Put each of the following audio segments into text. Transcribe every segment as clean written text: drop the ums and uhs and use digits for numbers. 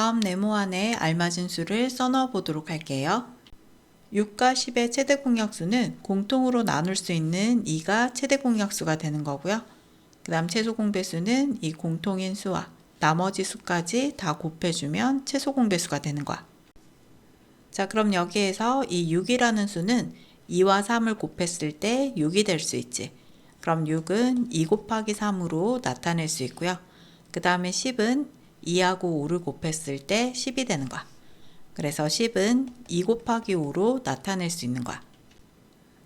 다음 네모안에 알맞은 수를 써넣어 보도록 할게요. 6과 10의 최대 공약수는 공통으로 나눌 수 있는 2가 최대 공약수가 되는 거고요. 그 다음 최소 공배수는 이 공통인 수와 나머지 수까지 다 곱해주면 최소 공배수가 되는 거야. 자, 그럼 여기에서 이 6이라는 수는 2와 3을 곱했을 때 6이 될 수 있지. 그럼 6은 2 곱하기 3으로 나타낼 수 있고요. 그 다음에 10은 2하고 5를 곱했을 때 10이 되는 거야. 그래서 10은 2 곱하기 5로 나타낼 수 있는 거야.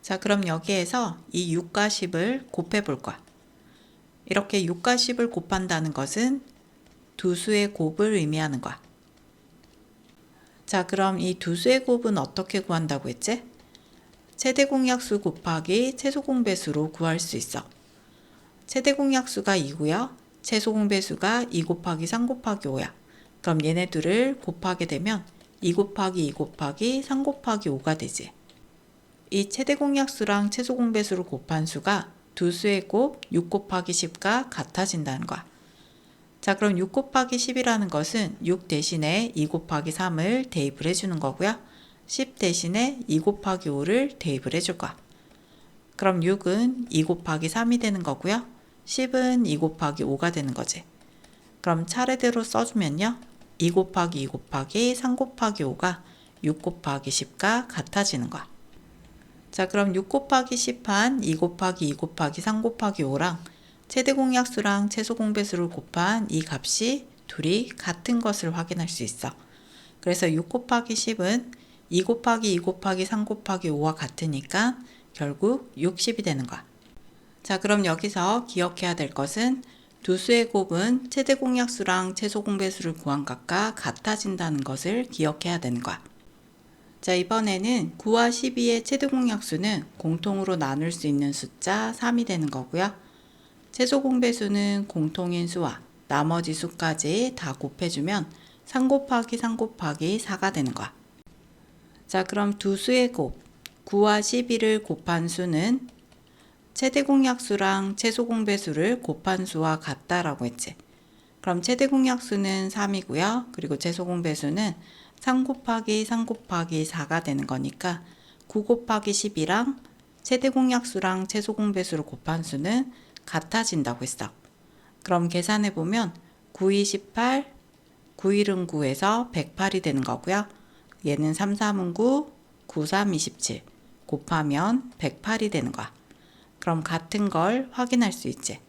자, 그럼 여기에서 이 6과 10을 곱해 볼 거야. 이렇게 6과 10을 곱한다는 것은 두 수의 곱을 의미하는 거야. 자, 그럼 이 두 수의 곱은 어떻게 구한다고 했지? 최대 공약수 곱하기 최소 공배수로 구할 수 있어. 최대 공약수가 2고요. 최소 공배수가 2 곱하기 3 곱하기 5야. 그럼 얘네 둘을 곱하게 되면 2 곱하기 2 곱하기 3 곱하기 5가 되지. 이 최대 공약수랑 최소 공배수를 곱한 수가 두 수의 곱 6 곱하기 10과 같아진다는 거야. 자, 그럼 6 곱하기 10이라는 것은 6 대신에 2 곱하기 3을 대입을 해주는 거고요. 10 대신에 2 곱하기 5를 대입을 해줄 거야. 그럼 6은 2 곱하기 3이 되는 거고요. 10은 2 곱하기 5가 되는 거지. 그럼 차례대로 써주면요. 2 곱하기 2 곱하기 3 곱하기 5가 6 곱하기 10과 같아지는 거야. 자, 그럼 6 곱하기 10한 2 곱하기 2 곱하기 3 곱하기 5랑 최대 공약수랑 최소 공배수를 곱한 이 값이 둘이 같은 것을 확인할 수 있어. 그래서 6 곱하기 10은 2 곱하기 2 곱하기 3 곱하기 5와 같으니까 결국 60이 되는 거야. 자, 그럼 여기서 기억해야 될 것은 두 수의 곱은 최대 공약수랑 최소 공배수를 구한 값과 같아진다는 것을 기억해야 되는 거야. 자, 이번에는 9와 12의 최대 공약수는 공통으로 나눌 수 있는 숫자 3이 되는 거고요. 최소 공배수는 공통인 수와 나머지 수까지 다 곱해주면 3 곱하기 3 곱하기 4가 되는 거야. 자, 그럼 두 수의 곱 9와 12를 곱한 수는 최대 공약수랑 최소 공배수를 곱한 수와 같다라고 했지. 그럼 최대 공약수는 3이고요. 그리고 최소 공배수는 3 곱하기 3 곱하기 4가 되는 거니까 9 곱하기 10이랑 최대 공약수랑 최소 공배수를 곱한 수는 같아진다고 했어. 그럼 계산해 보면 9, 2, 18, 9, 1은 9에서 108이 되는 거고요. 얘는 3, 3은 9, 9, 3, 27 곱하면 108이 되는 거야. 그럼 같은 걸 확인할 수 있지.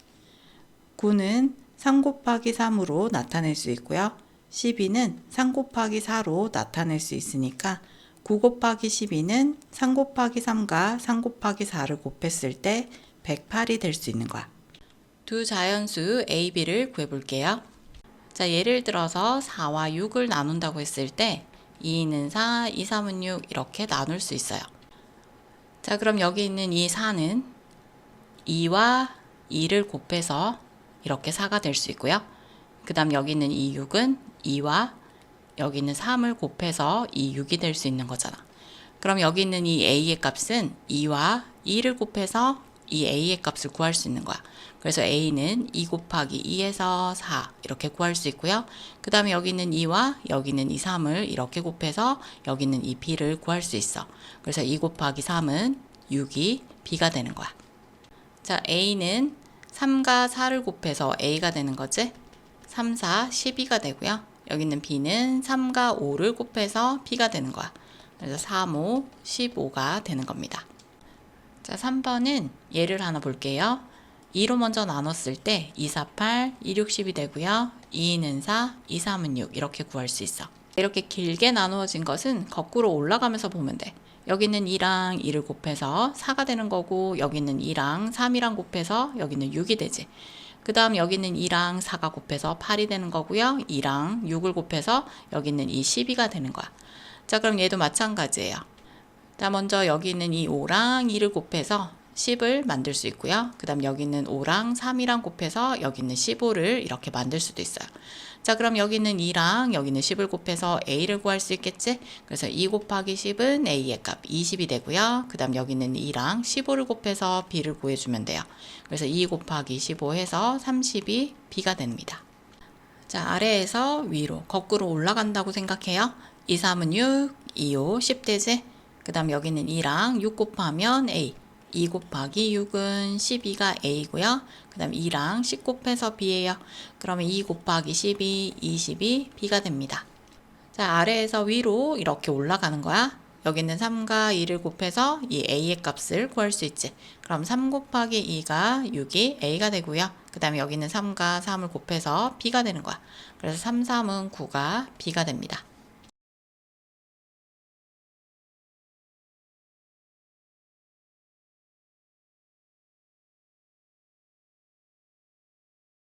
9는 3 곱하기 3으로 나타낼 수 있고요. 12는 3 곱하기 4로 나타낼 수 있으니까 9 곱하기 12는 3 곱하기 3과 3 곱하기 4를 곱했을 때 108이 될 수 있는 거야. 두 자연수 A, B를 구해볼게요. 자, 예를 들어서 4와 6을 나눈다고 했을 때 2는 4, 2, 3은 6 이렇게 나눌 수 있어요. 자, 그럼 여기 있는 이 4는 2와 2를 곱해서 이렇게 4가 될 수 있고요. 그 다음 여기 있는 이 6은 2와 여기 있는 3을 곱해서 이 6이 될 수 있는 거잖아. 그럼 여기 있는 이 A의 값은 2와 2를 곱해서 이 A의 값을 구할 수 있는 거야. 그래서 A는 2 곱하기 2에서 4 이렇게 구할 수 있고요. 그 다음에 여기 있는 2와 여기 있는 이 3을 이렇게 곱해서 여기 있는 이 B를 구할 수 있어. 그래서 2 곱하기 3은 6이 B가 되는 거야. 자, A는 3과 4를 곱해서 A가 되는 거지. 3, 4, 12가 되고요. 여기 있는 B는 3과 5를 곱해서 B가 되는 거야. 그래서 3, 5, 15가 되는 겁니다. 자, 3번은 예를 하나 볼게요. 2로 먼저 나눴을 때 2, 4, 8, 2, 6, 10이 되고요. 2는 4, 2, 3은 6 이렇게 구할 수 있어. 이렇게 길게 나누어진 것은 거꾸로 올라가면서 보면 돼. 여기는 2랑 2를 곱해서 4가 되는 거고 여기는 2랑 3이랑 곱해서 여기는 6이 되지. 그 다음 여기는 2랑 4가 곱해서 8이 되는 거고요. 2랑 6을 곱해서 여기는 이 12가 되는 거야. 자, 그럼 얘도 마찬가지예요. 자, 먼저 여기 있는 이 5랑 2를 곱해서 10을 만들 수 있고요. 그 다음 여기 있는 5랑 3이랑 곱해서 여기 있는 15를 이렇게 만들 수도 있어요. 자, 그럼 여기 있는 2랑 여기 있는 10을 곱해서 A를 구할 수 있겠지? 그래서 2 곱하기 10은 A의 값 20이 되고요. 그 다음 여기 있는 2랑 15를 곱해서 B를 구해주면 돼요. 그래서 2 곱하기 15 해서 30이 B가 됩니다. 자, 아래에서 위로 거꾸로 올라간다고 생각해요. 2, 3은 6, 2, 5, 10 되지? 그 다음 여기는 2랑 6 곱하면 A. 2 곱하기 6은 12가 A고요. 그 다음 2랑 10 곱해서 B예요. 그러면 2 곱하기 12, 22, B가 됩니다. 자, 아래에서 위로 이렇게 올라가는 거야. 여기 있는 3과 2를 곱해서 이 A의 값을 구할 수 있지. 그럼 3 곱하기 2가 6이 A가 되고요. 그 다음에 여기 있는 3과 3을 곱해서 B가 되는 거야. 그래서 3, 3은 9가 B가 됩니다.